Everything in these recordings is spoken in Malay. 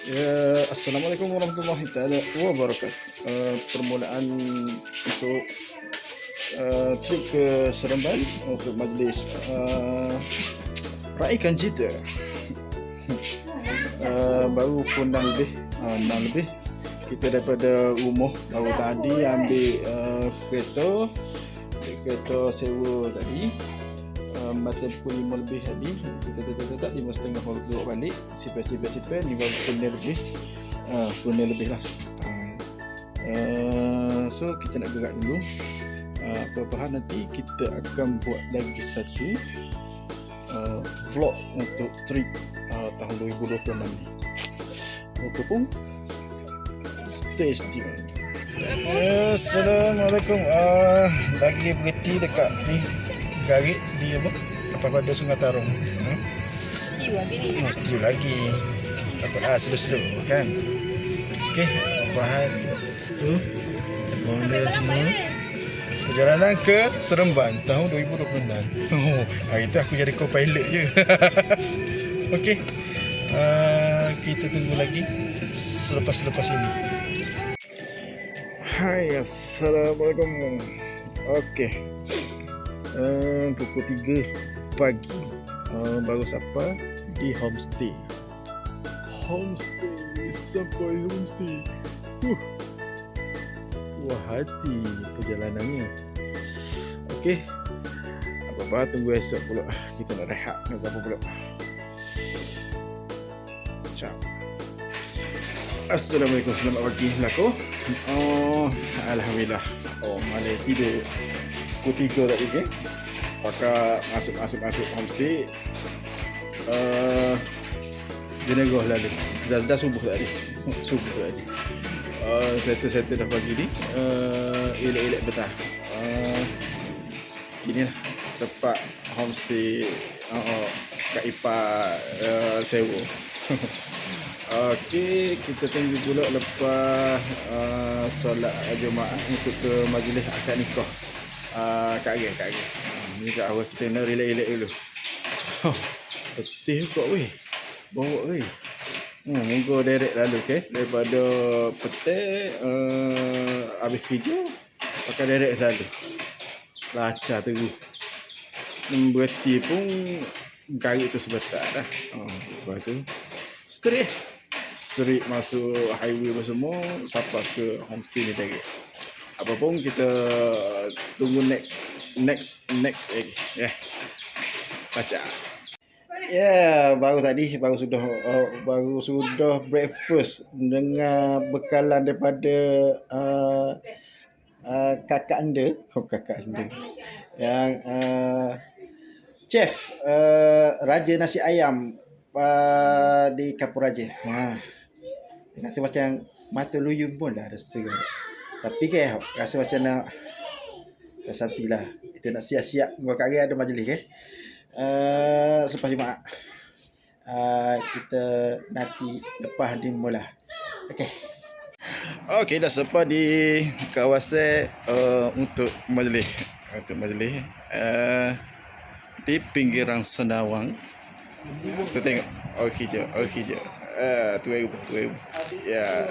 Ya, Assalamualaikum warahmatullahi taala wabarakatuh. Permulaan untuk trip ke Seremban untuk majlis raikan cita. Baru pun 6 lebih kita daripada rumah baru tadi ambil kereta sewa tadi. Masa pukul 5 lebih tadi kita tetap 5.30 baru keluar balik, sipir 5 lebih lah. So kita nak gerak dulu. Apa-apa nanti kita akan buat lagi satu vlog untuk trip tahun 2026 ni. Apa pun stay tune. Assalamualaikum. Lagi berhenti dekat ni garit di apa? Lepas pada Sungai Tarong. Setiu lagi ni. Setiu lagi. Tak apalah, slow-slow kan. Okey, bahan tu benda semua. Perjalanan ke Seremban tahun 2026. Hari tu aku jadi co-pilot je. Okey. Kita tunggu lagi selepas ini. Hai, Assalamualaikum. Okey. Pukul 3 pagi baru sampai di homestay. Sampai homestay. Wah, hati perjalanannya. Okey, apa-apa tunggu esok pula. Kita nak rehat nak apa pula. Ciao. Assalamualaikum, selamat pagi belako. Alhamdulillah. Malam tidur pukul 3 tadi ke. Pakai masuk homestay. Jenegoh lalu. Dah subuh tadi. Settle dah pagi ni. Elok-elok betah. Gini lah tempat homestay Kak Ipa sewa. Okey, kita tunggu pula lepas solat Jumaat untuk ke majlis akad nikah. Kak Age. Ni kat awal kita nak relax dulu. Letih kok weh. Bawa weh. Moga direct lalu ke daripada petik habis kerja pakai direct lalu. Lancar terus. Berhenti pun garik tu sebentar dah. Lepas tu straight masuk highway semua sampai ke homestay ni tadi. Apa pun kita tunggu next lagi. Baca. Baru sudah breakfast dengan bekalan daripada kakak anda yang chef Raja Nasi Ayam di Kapur Raja. Rasa macam mata luyu pun dah rasa. Tapi rasa macam nak santilah. Kita nak siap-siap gua kari ada majlis ke. Selepas Jumaat. Kita nanti lepas di mula. Okey, dah sampai di kawasan untuk majlis. Di pinggiran Senawang. Tu tengok. Okey je. Tu ya.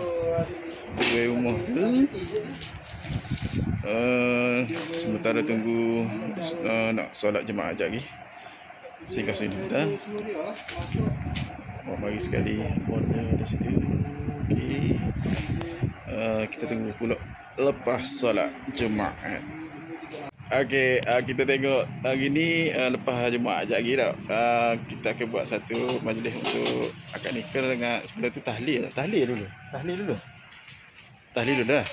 Tu rumah tu. Sementara tunggu nak solat jemaah sekejap lagi. Singgah sini bentar. Mari sekali border di situ. Okey. Kita tunggu pula lepas solat Jumaat. Okey, kita tengok hari ni lepas Jumaat sekejap lagi dah. Kita akan buat satu majlis untuk akad nikah dengan sebelum tu tahlil dulu dah.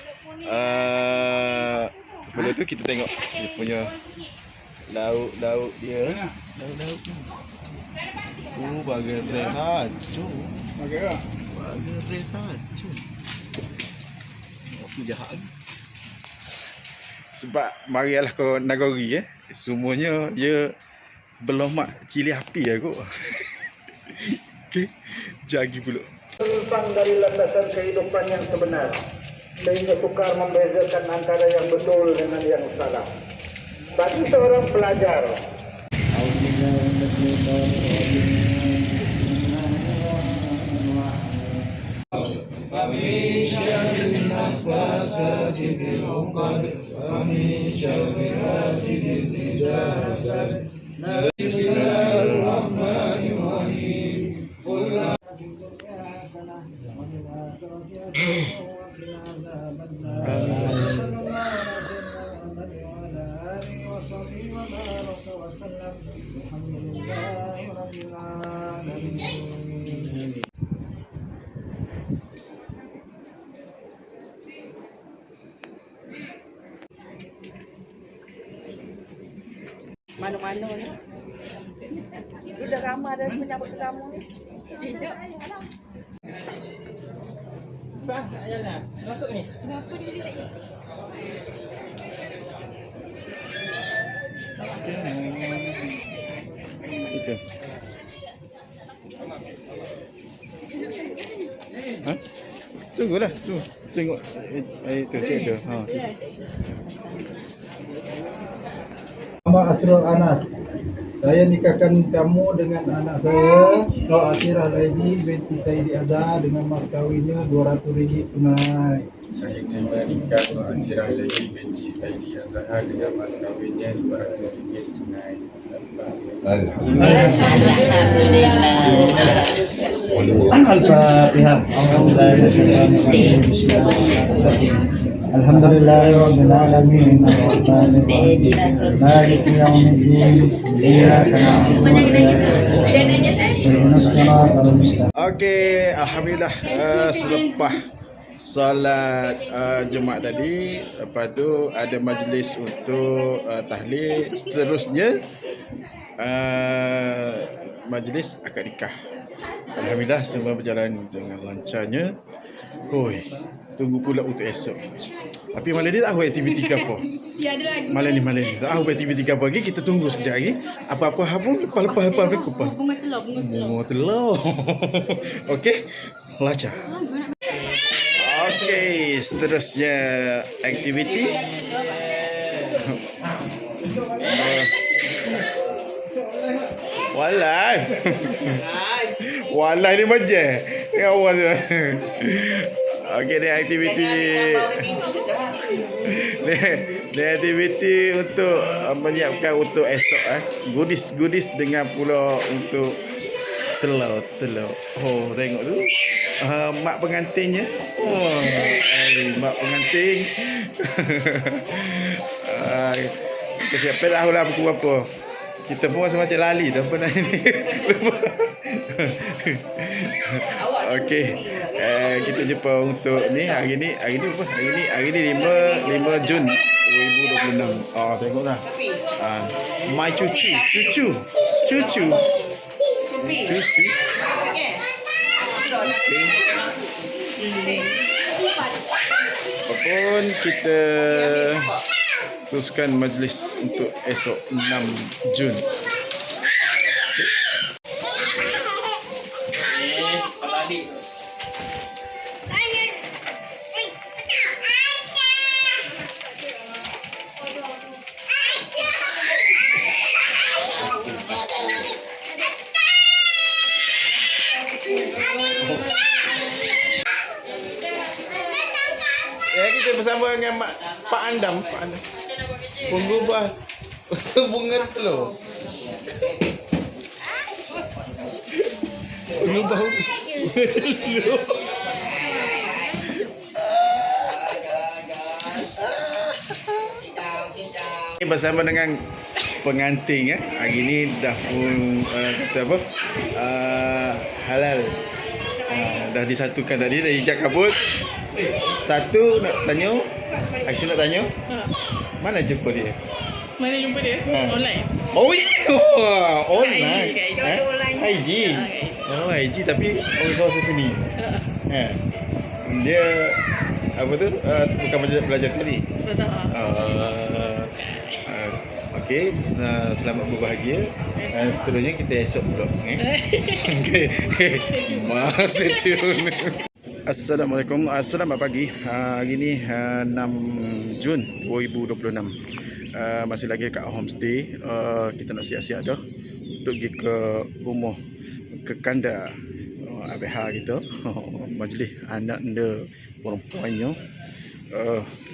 Sebelum tu kita tengok dia punya lauk dia. Lauk. Bagai res hancur. Bagai res hancur. Aku jahat. Sebab marilah kau Nagori semuanya dia belum mak cili api aku. Okey, jagi pula. Menyimpang dari landasan kehidupan yang sebenar sehingga sukar membezakan antara yang betul dengan yang salah. Bagi seorang pelajar, في العقد ومن شر حاسد إذا حسد بسم الله الرحمن الرحيم قل في الدنيا حسنة وفي الآخرة حسنة وقنا عذاب النار صلى الله على سيدنا محمد وعلى آله وصحبه وبارك وسلم الحمد لله رب العالمين. Mana-mana ni. Itu dah ramai dah menyambut tetamu ni. Hidup. Bang, tak jalan. Masuk ni. Kenapa dia tak ikut? Itu. Ha? Tunggulah, tu. Tengok itu. Ha. Nama Asrul Anas. Saya nikahkan kamu dengan anak saya, Nur Atirah Laidi binti Saidi Azhar dengan mas kawinnya RM200 tunai. Saya terima nikah Nur Atirah Laidi binti Saidi Azhar dengan mas kawinnya RM200 tunai. Al-Fatihah. Alhamdulillahirabbil alamin. Maliki yaumiddin. Iyyaka na'budu wa iyyaka nasta'in. Ihdinas siratal mustaqim. Okey, alhamdulillah selepas solat Jumaat tadi, lepas tu ada majlis untuk tahlil, seterusnya majlis akad nikah. Alhamdulillah semua berjalan dengan lancarnya. Hoi, tunggu pula untuk esok. Tapi malam ni tak tahu aktiviti ke apa. Tiada lagi. Malam ni tak tahu aktiviti ke apa lagi. Kita tunggu sekejap lagi. Apa-apa pun lepas ni kupang. Bunga telur, bunga telur. Bunga telur. Okey, lancar. Okey, seterusnya aktiviti. Walai. Walai ni macam. Ya Allah tu. Okey, ni aktiviti. Ni aktiviti untuk menyiapkan untuk esok Goodies dengan pula untuk telur. Oh, tengok tu. Mak pengantinnya. Oh, mak pengantin. Kita siapa tahu lah pukul berapa. Kita pun rasa macam lali dah pernah ni. Okey. Kita jumpa untuk ni hari ni apa? Hari ni 5 Jun 2026. Tengoklah. My cucu. Apapun kita teruskan majlis untuk esok 6 Jun. Kalau adik. Kita bersama dengan Pak Andam. Pengubah bunga telur. Pengubah bunga telur. Bersama dengan pengantin hari ni dah pun kata apa? Halal. Dah disatukan tadi, dah ijab kabul. Satu nak tanya, Aisyah nak tanya. Mana jumpa dia? Mana jumpa dia? Online. Oh, online. IG. IG tapi orang kawasan sini. Dia apa tu? Bukan belajar tadi. Okey, selamat berbahagia. Seterusnya kita esok pula. Okey. Masa tune. Assalamualaikum. Selamat pagi. Hari ni 6 Jun 2026. Masih lagi kat homestay. Kita nak siap-siap dah untuk pergi ke rumah ke kanda ABH kita. Majlis anak dia perempuannya.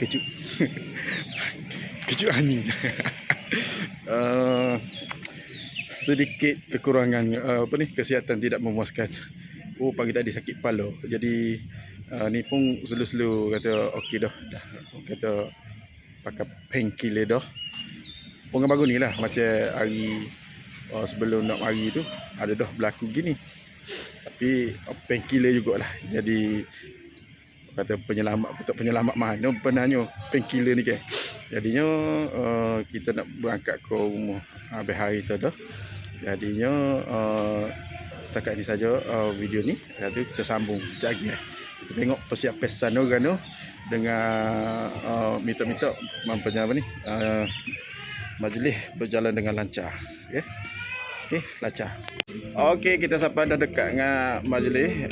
Kejut. Kejut angin. Sedikit kekurangan kesihatan tidak memuaskan. Pagi tadi sakit kepala. Jadi ni pun slow-slow kata okey dah. Kata pakai painkiller dah. Pun bagus ni lah macam hari sebelum nak mari tu ada dah berlaku gini. Tapi painkiller jugalah. Jadi kata penyelamat mana benarnya painkiller ni kan. Jadinya kita nak berangkat ke rumah habis hari tu dah. Jadinya setakat ni saja video ni. Lepas tu kita sambung sekejap lagi. Kita tengok persiapan sana kan tu dengan minta-minta mampanya apa ni majlis berjalan dengan lancar. Okey, lancar. Okey, kita sampai dah dekat dengan majlis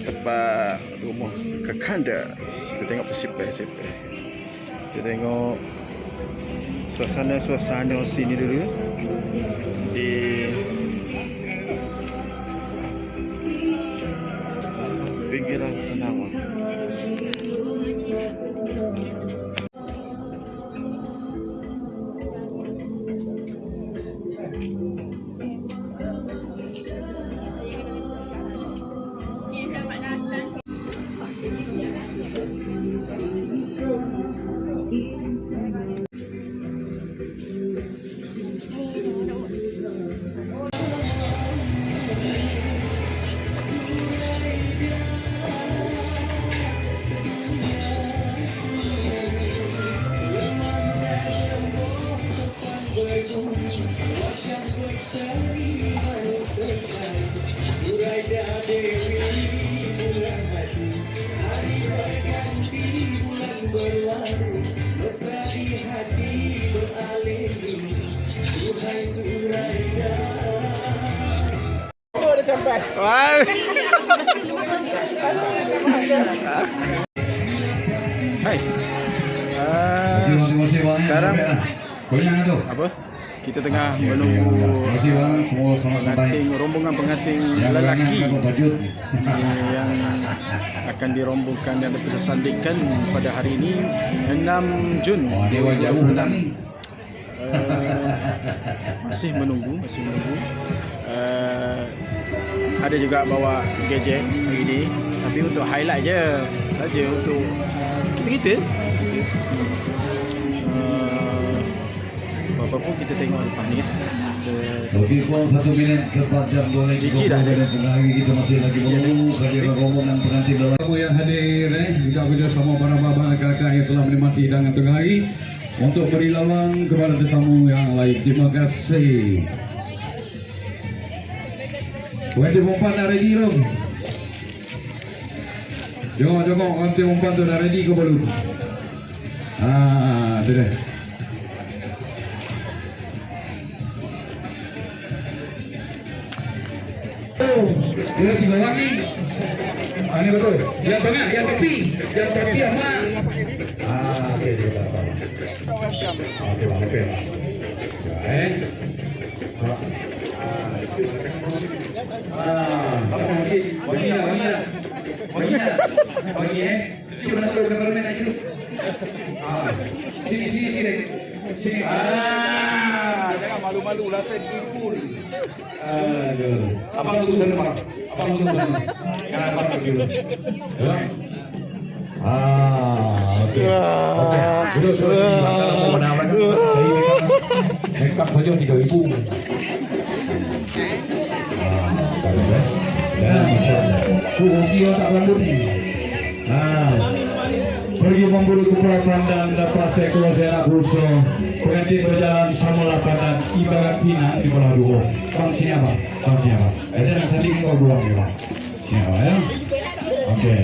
tempat rumah Kakanda. Kita tengok persiapan. Kita tengok suasana sini dulu di pinggiran Senawang. Hai. Sekarang apa? Kita tengah menunggu rombongan lelaki yang akan dirombongkan dan dipersandingkan pada hari ini 6 Jun 2026. Masih menunggu. Ada juga bawa gadget hari ini, tapi untuk highlight je saja untuk kita. Apa pun kita tengok lepas ni. Okey, kurang 1 minit tepat jam 2.30 dan tengah hari kita masih lagi menunggu kehadiran rombongan pengantin dalam. Kamu yang hadir, juga bersama para bapa dan kakak yang telah menikmati hidangan tengah hari. Untuk beri lawang kepada tetamu yang lain. Terima kasih. Wanti umpan dah ready belum? Jom, wanti umpan tu dah ready ke belum? Tu dah. Dia 3 orang ni. Ini betul. Yang tengah, yang tepi amat. Okey, dia apa? Okey, okey. Bagi Cuba nak tahu kameraman nak shoot. Sini. Jangan malu-malu lah saya dikul. Aduh. Abang tunggu sana, Pak. Jangan abang dulu. Ya. Okey. Duduk sini. Kalau mau nak cari make up saja 3,000. Dia tak berambut ni. Pergi memburu kepala pandang dapat saya keluar saya nak berusaha. Pengantin berjalan sama lapangan ibarat pinang di bawah dua. Bang sini apa? Ada nak sanding kau buang ni bang. Sini apa ya? Okey.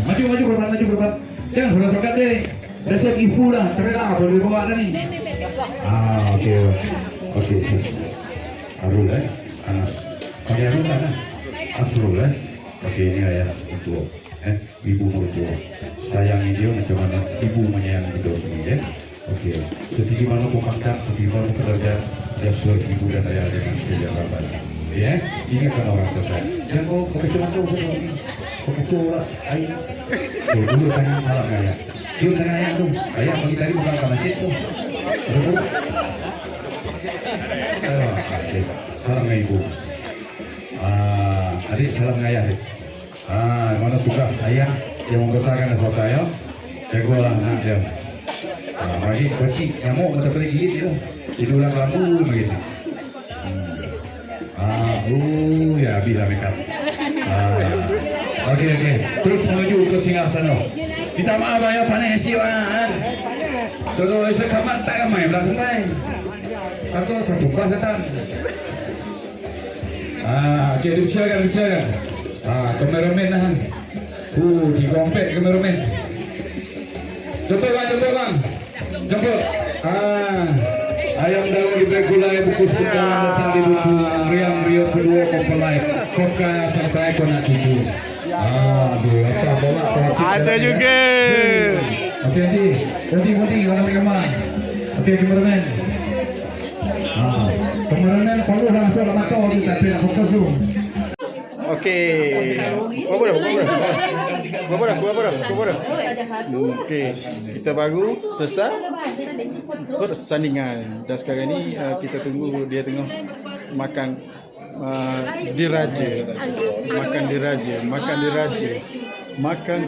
Maju berbat. Jangan sokat deh. Dah set ifu dah. Terlah boleh bawa dah ni. Okey. Arul Anas. Panggil Arul Anas. Asrul Okey, ini ayah untuk ibu mertua. Sayangi dia macam mana ibu menyayangi kita semua. Okey, setinggi mana pun pangkat, setinggi mana pun derajat, dia suruh ibu dan ayah dengan sekalian rapat. Ingatkan orang tua saya. Jangan kau kecil-kecil pun. Pukul lah. Ayah. Tuh, dulu tangan salah nggak ya? Cium tangan ayah tuh. Ayah pagi tadi bukan ke masjid tuh. Betul. Oke. Salam nggak ibu? Adik salam nggak ayah? Adik? Mana tugas ayah yang membesarkan asal saya? Jago lah nak dia. Bagi kecil nyamuk mata pelik gigit itu. Tiduran lampu begitu. Ya bila mereka. Oke. Terus menuju ke singgasana. Minta maaf ya panas siwan. Todo ese kamar tak ramai belakang mai. Aku satu kelas datang. Oke, silakan. Kameramen nah. Digompek kameramen. Jemput bang. Jemput. Ayam daun diberi gulai bukus putaran datang di buku Riang Rio kedua mempelai Koka serta ekor cucu. Aduh, asal bawa Ada juga. Oke, nanti orang rekaman. Oke, kameramen. Kameramen perlu langsung mata orang tapi nak fokus dulu. Okey. Apa dah? Okey. Kita baru selesai persandingan. Dan sekarang ni kita tunggu dia tengah makan diraja. Makan diraja. Makan beradab. Makan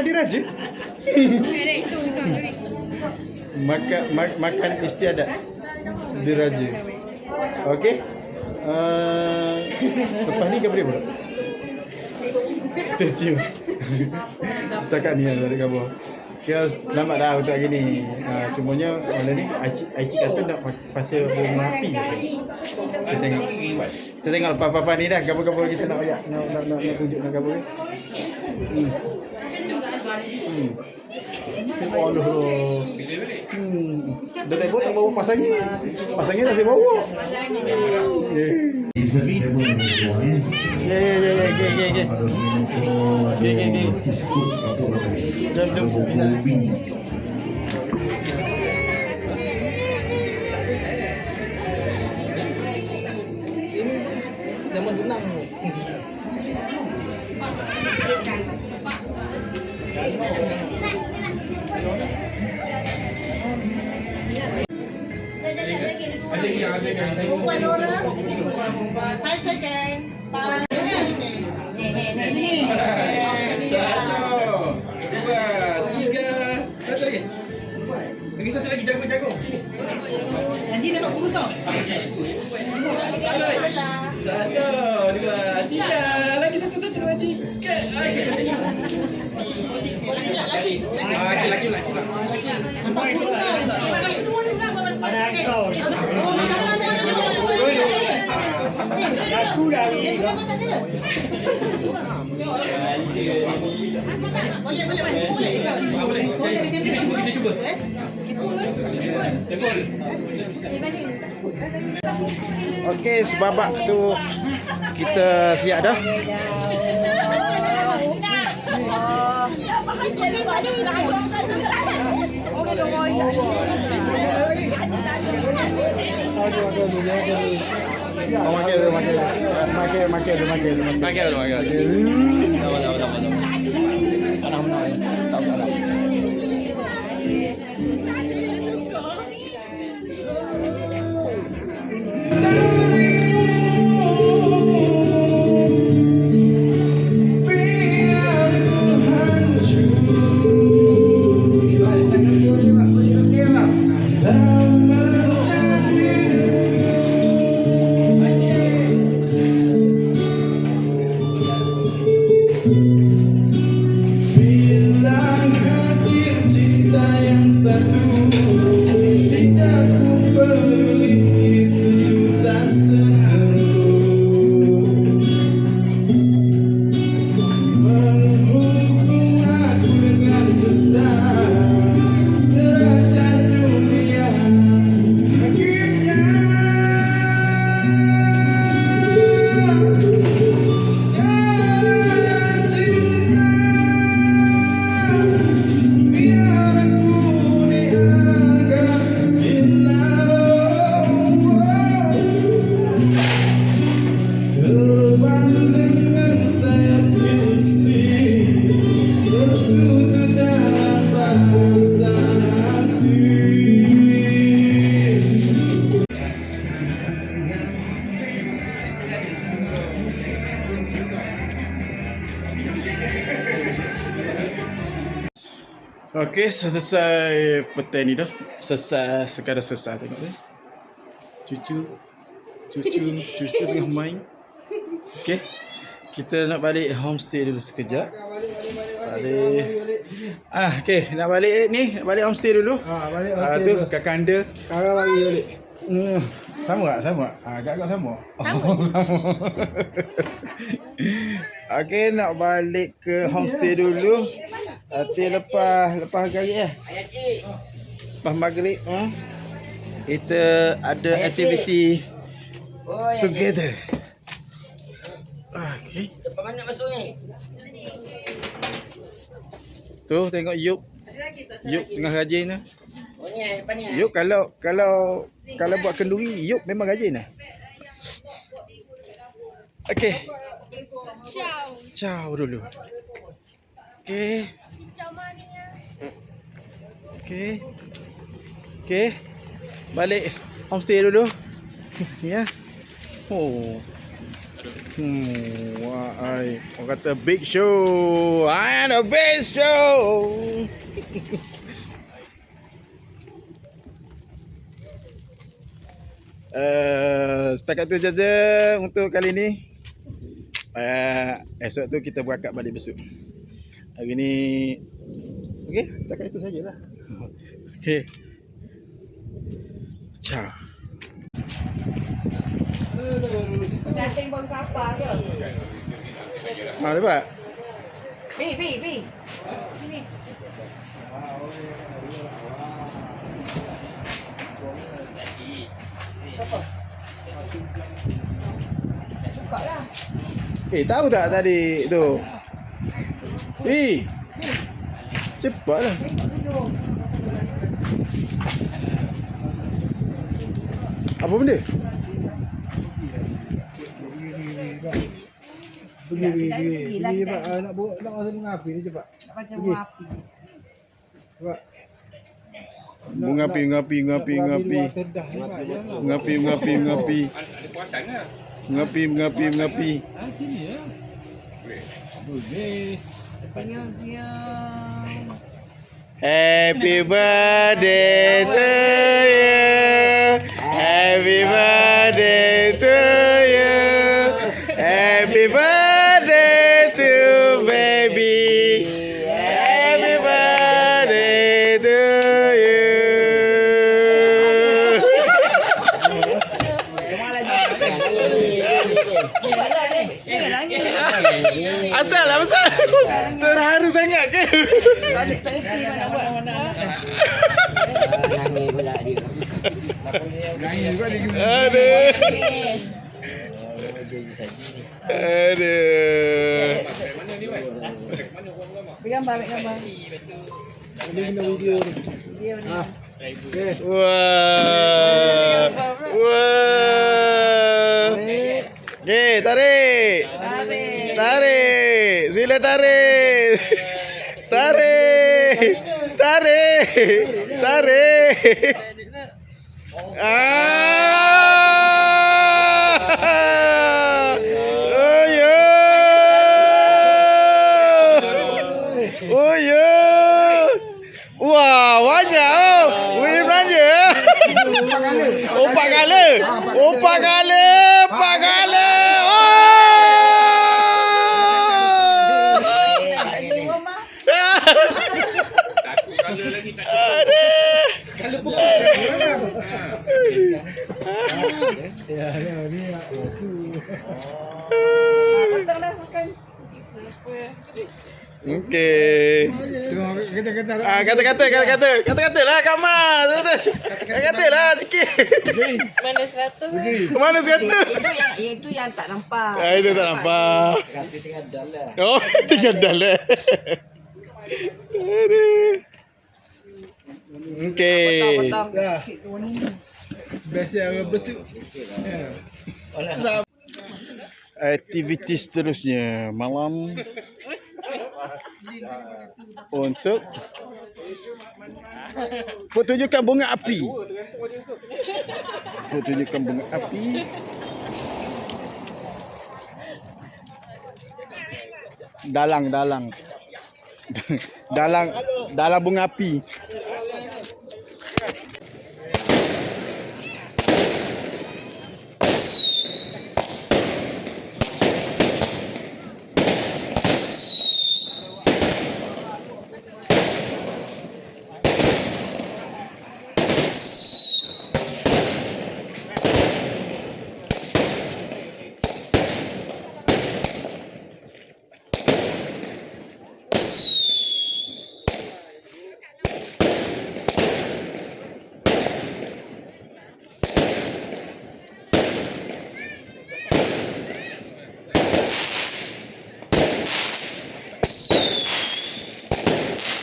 diraja? Makan istiadat diraja. Okey. Lepas ni kau boleh buat? Stay tune. Setakat ni ada khabar. Kira selamat dah untuk hari ni. Cumanya malam ni Aici kata nak pasal rumah api. Kita tengok apa-apa ni dah. Khabar-khabar kita nak tunjuk nak khabar ni. Aduh. Dah tak bawa pasangnya. Pasangnya tak saya bawa. Zaman tunang. Perempuan orang 5 second. Lagi satu lagi jago. Nanti dapat guru tau. 1, 2, 3. Lagi satu 2, 3. Laki-laki. Kita cuba. Okey, sebabak tu kita siap dah. Bila hadir cinta yang Okey, selesai petai ni dah. Selesai, sekadar selesai tengok ni. Cucu tengah main. Okey. Kita nak balik homestay dulu sekejap. Balik. Okey, nak balik ni, nak balik homestay dulu. Balik Tu kakak anda. Sekarang bagi balik. Sama tak? Sama? Agak-agak sama. Sama. Okey, nak balik ke homestay dulu. Nanti lepas maghrib Lepas maghrib kita ada aktiviti together. Okey. Depan mana masuk ni? Tu tengok Yub. Yub tengah rajin lah. Oh ni depan ni. Yub kalau buat kenduri, Yub memang rajin lah. Okey. Ciao dulu. Okey. Okey. Balik homestay dulu. Ya. Wah, orang kata big show. And a big show. Setakat tu saja untuk kali ni. Esok tu kita berangkat balik besok. Hari ni okey, setakat itu sajalah. Okey. Ciao. Datang baru kapal ke? Dapat? Pi. Sini. Cukuplah. Tahu tak tadi tu? Cepatlah. Apa benda? Pergi nak rasa bunga api ni cepat. Macam api. Cepat. Bunga api. Ada puasan ke? Mengapi. Sini ya. Boleh. Happy birthday to you. Happy birthday to you. Happy birthday to baby. Happy birthday to you. Asal lah pasal. Terharu sangat ke? Tak reti mana buat. Nangis pula dia. Aduh. Ambil gambar. Ini kena video ni. Wah. Okey, tarik. Sila tarik. Oh ya. Wah, banyak oh. Boleh belanja. 4 kali. Patanglah makan. Okey. Kata-kata lah Kak Mas. Kata lah sikit. Mana 100? Itu yang tak nampak. Itu tak nampak. Oh, $3. Okey. Potong sikit tu ni. Biasa orang besuk. Aktiviti seterusnya malam untuk pertunjukan bunga api. Dalang. dalam bunga api.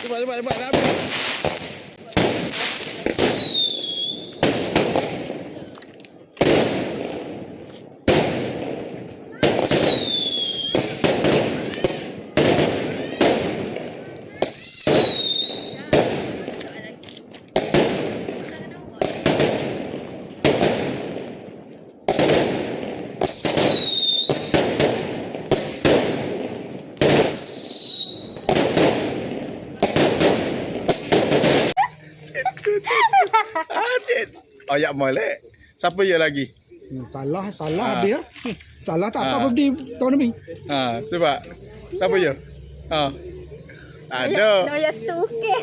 Cepat dah habis. Ayak molek. Siapa ya lagi? Salah Ah. habis. Salah tak Ah. apa birthday tahun ni. Sebab siapa ya? Ada. Noya tu ke?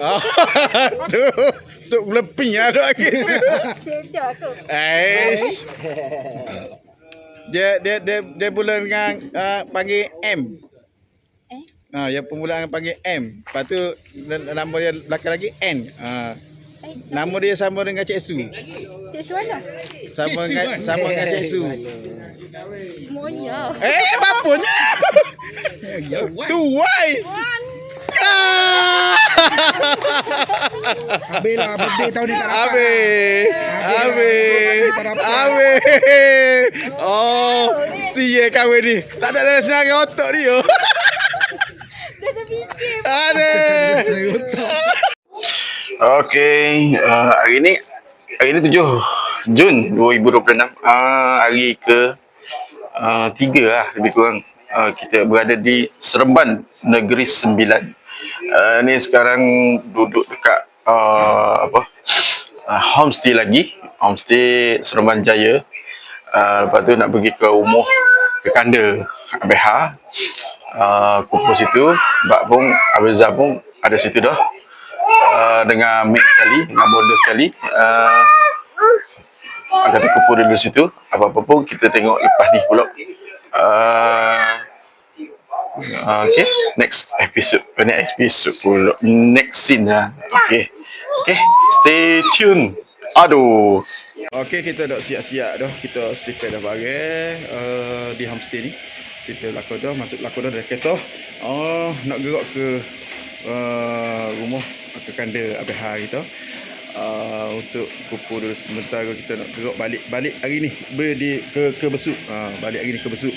Tu leping ada lagi. Cedok aku. Aish. Dia bulan dengan panggil M. Yang permulaan panggil M. Lepas tu nama dia belakang lagi N. Nama dia sama dengan Cik Su. Cik Suana. Sama dengan Cik Su. Moya. Bapaknya. Tu why? Habis lah birthday tahun ni tak dapat. Habis. Oh, sia kahwin ni. Tak ada dalam senang otak dia. Dah terfikir. Ada. Okey, hari ni 7 Jun 2026. Hari ke 3 lah lebih kurang. Kita berada di Seremban Negeri Sembilan. Ni sekarang duduk dekat homestay lagi. Homestay Seremban Jaya. Lepas tu nak pergi ke rumah ke Kanda ABH. Kumpul situ. Bak pun Abizah pun ada situ dah. Dengan mate sekali, dengan border sekali. Kata kumpul dulu situ. Apa-apa pun kita tengok lepas ni pula. Okay, next episode pula. Next scene lah. Okay, stay tune. Aduh. Okey, kita dah siap-siap dah. Kita setel dah barang di homestay ni. Setel belakang dah, masuk belakang dah dari kereta. Nak gerak ke rumah ke Kanda ABH kita. Untuk kumpul dulu sebentar. Kita nak gerak balik hari ni ke Besut. Balik hari ni ke Besut.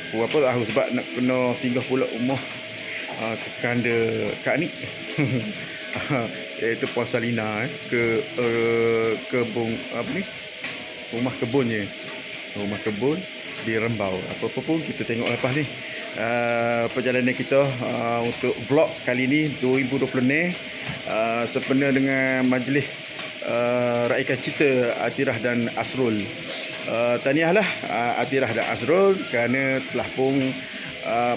Berapa tahu sebab nak kena singgah pula rumah ke Kanda Kak Nik. Iaitu Puan Salina ke kebun apa ni? Rumah kebunnya. Rumah kebun di Rembau. Apa-apa pun kita tengok lepas ni. Perjalanan kita untuk vlog kali ni 2020 sempena dengan majlis raikan cita Atirah dan Asrul. Tahniahlah Atirah dan Asrul kerana telah pun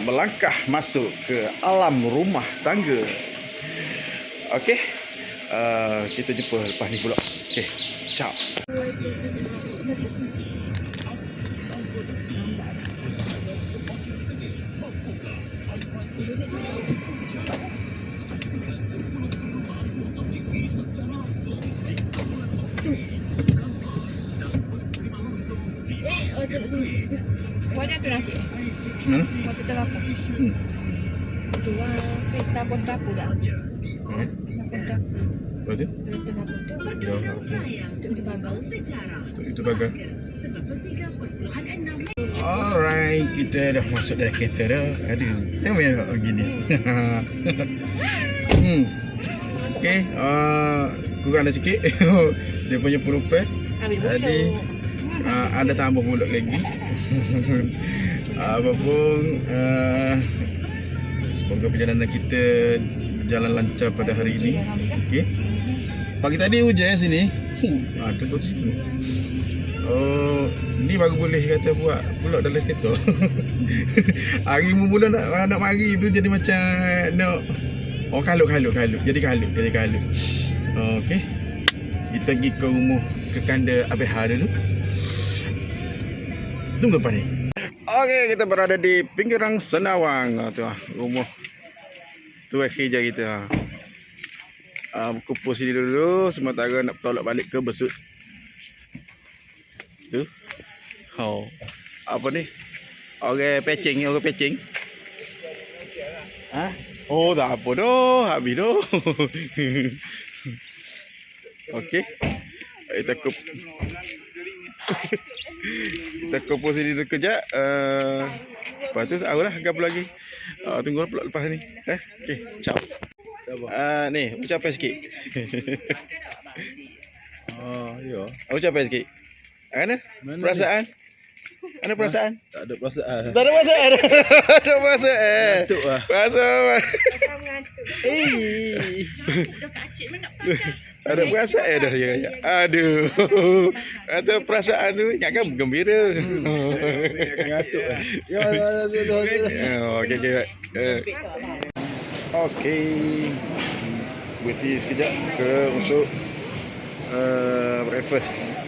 melangkah masuk ke alam rumah tangga. Okey. Kita jumpa lepas ni pula. Okey. Ciao. Banyak tu nasi. Waktu tu lapar. Tu kita pun dapur dah. Dapur dah. Apa tu? Kita dapur dah. Itu bagal. Itu bagus. Alright, kita dah masuk dalam kereta dah. Aduh, tengok ya gini. Okey, kurang ada sikit. Dia punya perupai. Jadi ada tambah pula lagi. Apa pun Semoga perjalanan kita berjalan lancar pada hari ini. Okey. Pagi tadi hujan sini. Ada kat situ. Oh, ni baru boleh kata buat pulak dalam kereta. Hari mula nak mari tu jadi macam nak kalut. Jadi kalut. Okey. Kita pergi ke rumah ke kanda Abah dulu. Tunggu depan ni. Okey, kita berada di pinggiran Senawang. Tu rumah tu kerja kita. Kumpul sini dulu sementara nak tolak balik ke Besut. Tu. Apa ni? Orang patching. Ha? Oh, dah apa dah. Habis dah. Okey. Kita kumpul sini dulu kejap. Lepas tu tahulah apa lagi. Tunggu pula lepas ni. Okey, ciao. Ni, ucapan sikit. Ya. Ucapan sikit. Mana? Perasaan? Mana perasaan? Tak ada perasaan. Tak ada perasaan. Ada perasaan. Ngantuk lah. Perasaan. Dah kacik mana nak pakai. Ada perasaan dah dia kaya. Aduh. Kata perasaan tu ingatkan gembira. Ngantuk lah. Ya, okey. Okey. Berhenti sekejap untuk breakfast.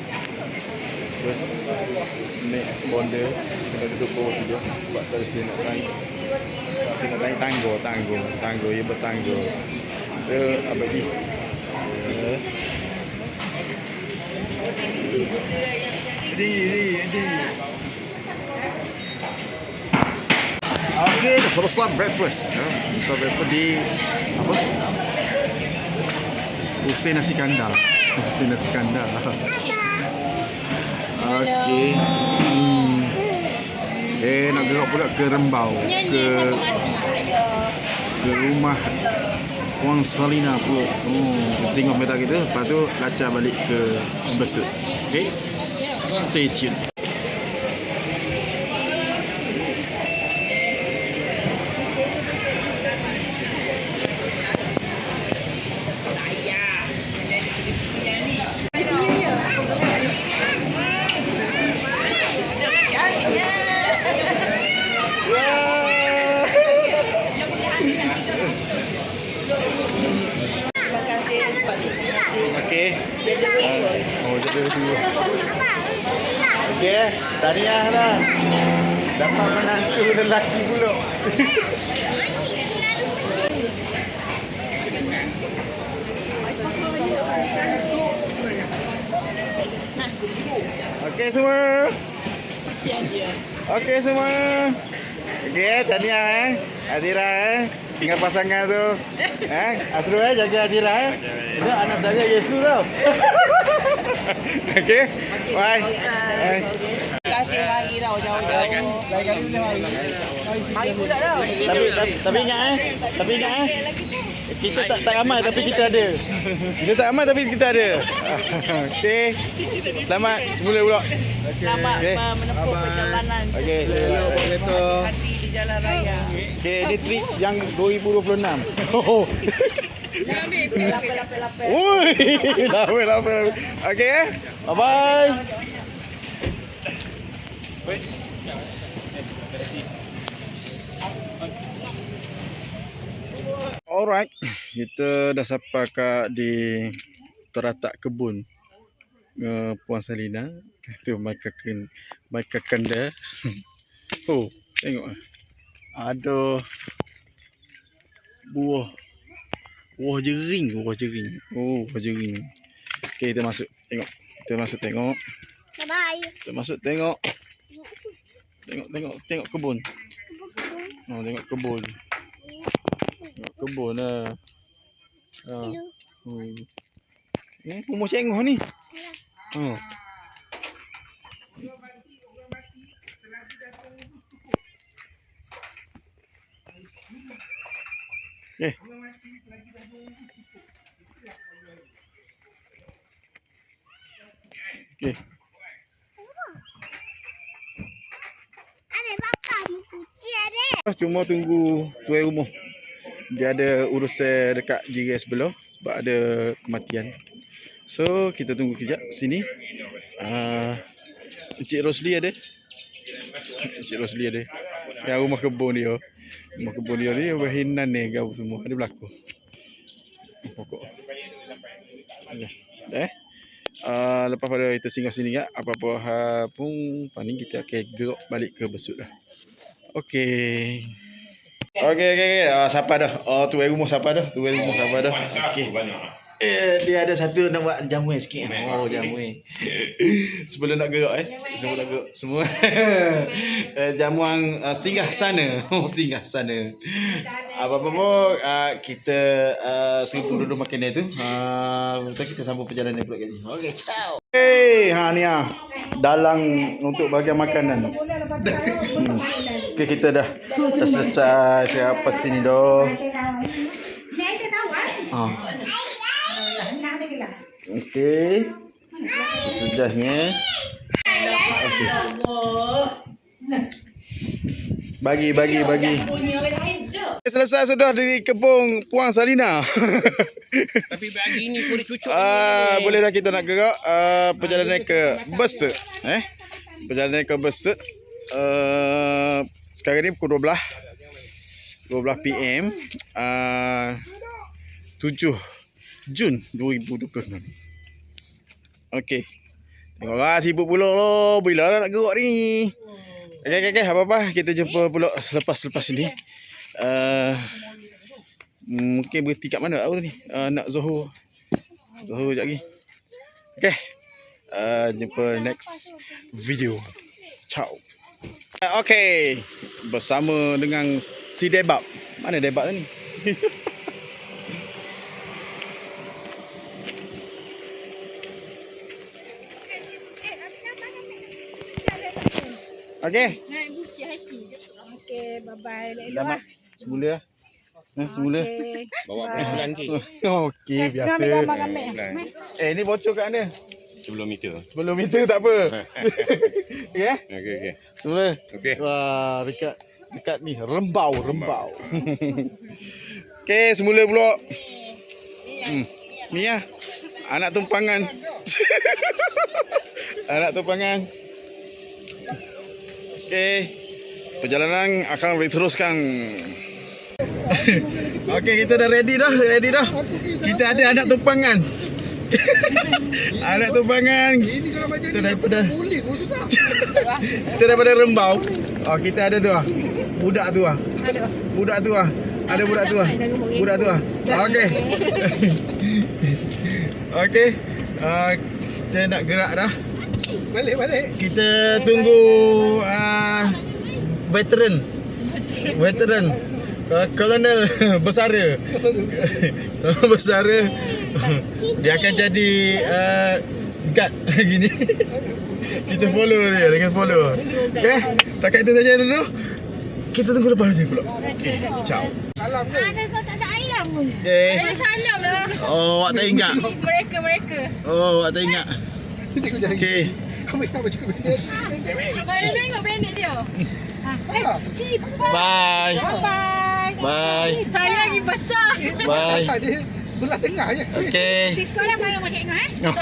Naik bonda. Kita duduk bawah tu je. Sebab tadi saya nak naik. Saya nak naik tanggo. Ya bertanggo. Kita habis. Jadi. Okey, dah selesai breakfast. Selesai breakfast di apa? Usai nasi kandar. Okey. Nak gerak pula ke Rembau. Ke rumah Puan Salina pula. Singgah meta kita. Lepas tu lacak balik ke Besut. Okay. Stay tune. Okey. Jadi dulu. Okey, tahniah lah. Dapat menantu lelaki pula. Okey semua. Okey, tahniah Adira tinggal pasangan tu. Asru jaga Adira Itu anak saudara Yesus tau. Okey. Bye. Kasih mari tau jauh-jauh. Lain kali boleh mari. Mari pula tau. Tapi ingat kita tak ramai tapi kita ada. Kita tak ramai tapi kita ada. Okey. Selamat semula pula. Selamat menempuh perjalanan. Okey. Hati di jalan raya. Okey, ni trip yang 2026. Lapel. Ui, lapel. Okey, bye-bye. Alright, kita dah sampai di teratak kebun Puan Salina. Tu Maika Kanda. Oh, tengok ada buah jering. Oh, buah jering. Okey, kita masuk tengok. Bye. Kita masuk tengok. Tengok kebun. Tengok kebun. Kebun lah. Rumah cengoh ni. Okey. Cuma tunggu tuan rumah. dia ada urusan dekat jiran sebelah sebab ada kematian. So kita tunggu kejap sini. Encik Rosli ada. Encik Rosli ada. Yang rumah kebun dia. Rumah kebun dia ni berhinan ni gau semua ada berlaku. Pokok. Lepas pada kita singgah sini kan, apa-apa pun paling kita akan gerak balik ke Besut dah. Okey. Siapa dah? Tuan rumah siapa dah? Okey. Dia ada satu nak buat jamuan sikit. Jamuan. Sebelum nak gerak semua. Jamuan singgah sana. Singgah sana. Apa-apa pun kita sibuk duduk makan dia tu. Kita sambung perjalanan pula kali. Okey, ciao. Ni dalang untuk bahagian makanan. Okey, kita dah selesai siapa sini dah. Okey. Sesudahnya. Okey. Bagi. Selesai sudah di kebun Puang Salina. Tapi pagi ni suara cucuk. Boleh dah kita nak gerak perjalanan ke Besut. Perjalanan ke Besut. Sekarang ni pukul 12 PM. 7 Jun 2026. Okey. Tengoklah sibuk pula loh. Bila nak gerak ni? Okey. Apa-apa kita jumpa pula selepas ni. Mungkin berhenti kat mana aku ni? Nak Zohor sekejap lagi. Okey. Jumpa next video. Ciao. Okey. Bersama dengan si Debab. Mana Debab ni? Okey. Naik bukit haki. Okey, bye-bye. Selamat. Semula. Semula. Bawa bulan ke? Okey, biasa. Ni bocor kat mana? Sebelum meter. Sebelum meter tak apa. Ya? Okey. Semula. Okey. Wah, dekat ni Rembau. Okey, semula pula. Ni lah. Anak tumpangan. Okey. Perjalanan akan diteruskan. Okey, kita dah ready dah. Kita ada anak tumpangan. Anak tumpangan. Kita daripada Rembau. Kita ada tu ah. Budak tu ah. Ada budak tu ah. Okey. Okey. Kita nak gerak dah. Balik. Kita tunggu veteran. Kolonel Besara. Dia akan jadi guard gini. Kita follow dia, Okey. Takat itu saja dulu. Kita tunggu lepas ni pula. Okey, ciao. Ada kau tak sayang pun. Ada salam lah. Awak tak ingat. Mereka. Awak tak ingat. Okey. Mana tengok pendek dia. Bye. Saya lagi besar. Bye. Dia belah tengah je. Okey. Di sekolah mana macam tengok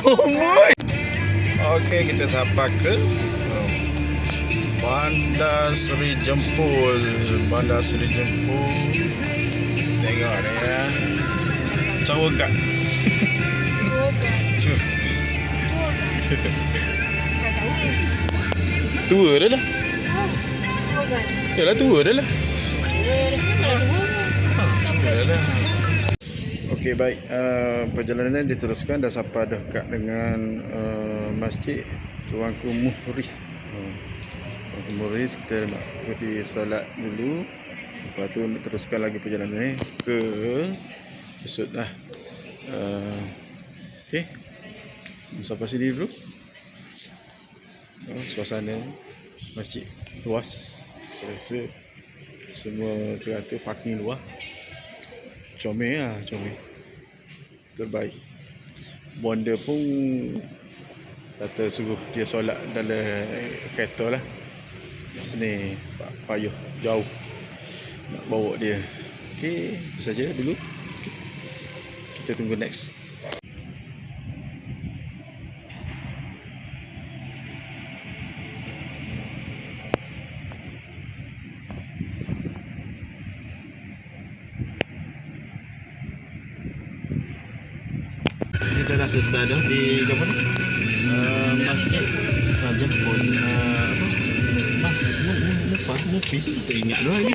Okey, kita sampai ke Bandar Seri Jempol. Tengok ni ya. Cawagat. Tua dah lah. Yalah tua dah lah. Okey, baik. Perjalanan diteruskan dah sampai dekat dengan Masjid Tuanku Muhriz. Kita nak pergi solat dulu. Lepas tu nak teruskan lagi perjalanan ni ke Besut dah. Okey. Sampai sini dulu. Suasana masjid luas, selesa. Semua teratur, parking luar. Comel. Terbaik. Bonda pun kata suruh dia solat dalam kereta lah. Sini payuh jauh nak bawa dia. Okey, itu saja dulu. Kita tunggu next. Kita dah selesai dah di mana? Masjid Jempol Mufis tak ingat dah ni.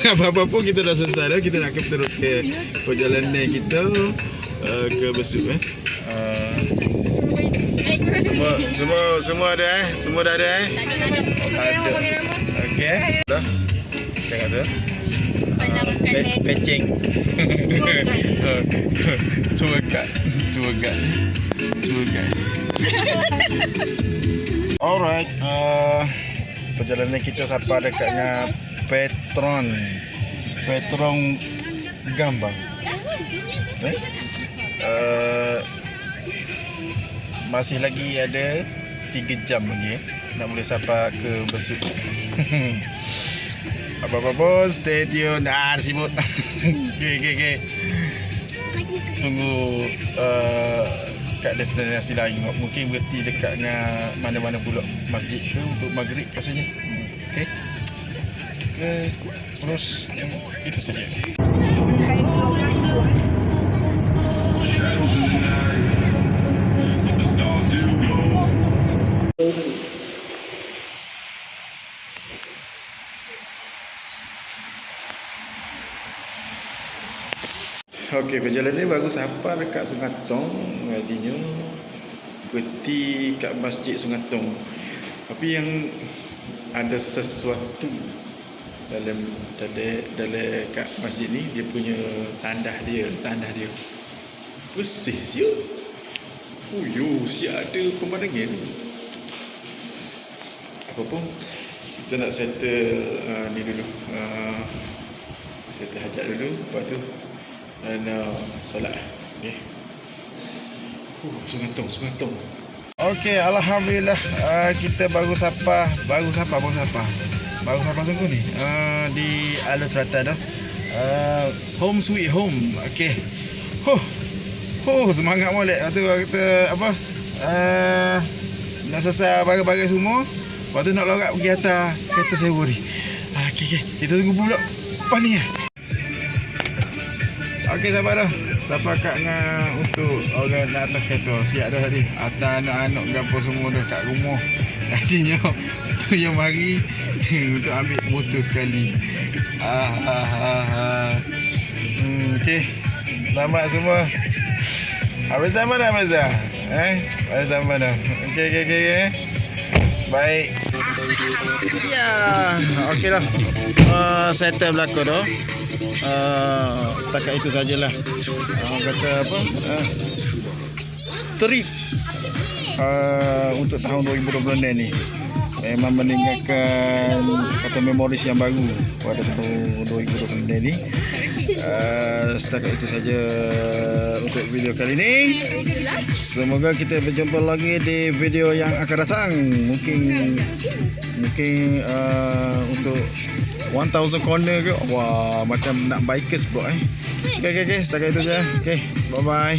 Apa-apa pun kita dah selesai dah. Kita nak terus ke perjalanan kita ke Besut semua ada semua dah ada ada. Okey dah tengok tu pecing tour guide alright, perjalanan kita sampai dekatnya Petron Gambang. Masih lagi ada 3 jam lagi nak boleh sampai ke Besut. Apa-apa pun stay tune. Sibuk. Okay. Tunggu kat destinasi lain. Mungkin berhenti dekat dengan mana-mana pula masjid tu untuk maghrib pastinya. Okay. Terus itu saja. Okey, perjalanan ni baru sampai dekat Sungai Tong. Jadinya berhenti kat Masjid Sungai Tong. Tapi yang ada sesuatu dalam kat masjid ni, dia punya tandah dia bersih siap. Siap ada pemandangan ni. Apa pun kita nak settle ni dulu. Settle hajat dulu, lepas tu dan solat. Okey. Sungai Tong. Okey, alhamdulillah kita baru sampai sungguh ni. Di Alor Selatan dah. Home sweet home. Okey. Semangat molek. Tu kita apa? Nak selesai bagai-bagai semua. Lepas tu nak lorak pergi atas kereta sewa ni. Okey. Kita tunggu pula lepas ni. Okey, sabar dah. Sampai kat dengan untuk orang nak atas kereta. Siap dah tadi. Atas anak-anak gapo semua dah kat rumah. Jadinya tu yang mari untuk ambil motor sekali. Okey. Selamat semua. Habis zaman dah Mazah. Habis zaman dah. Okey. Baik. Ya, okeylah. Settle belakang dah. Setakat itu sajalah. Kata apa? Trip untuk tahun 2026 ni memang meninggalkan kata memoris yang baru pada tahun 2026 ni. Setakat itu saja untuk video kali ini. Semoga kita berjumpa lagi di video yang akan datang. Mungkin untuk 1000 corner ke. Wah, macam nak bikers pula. Okay, setakat itu saja. Okay, bye bye.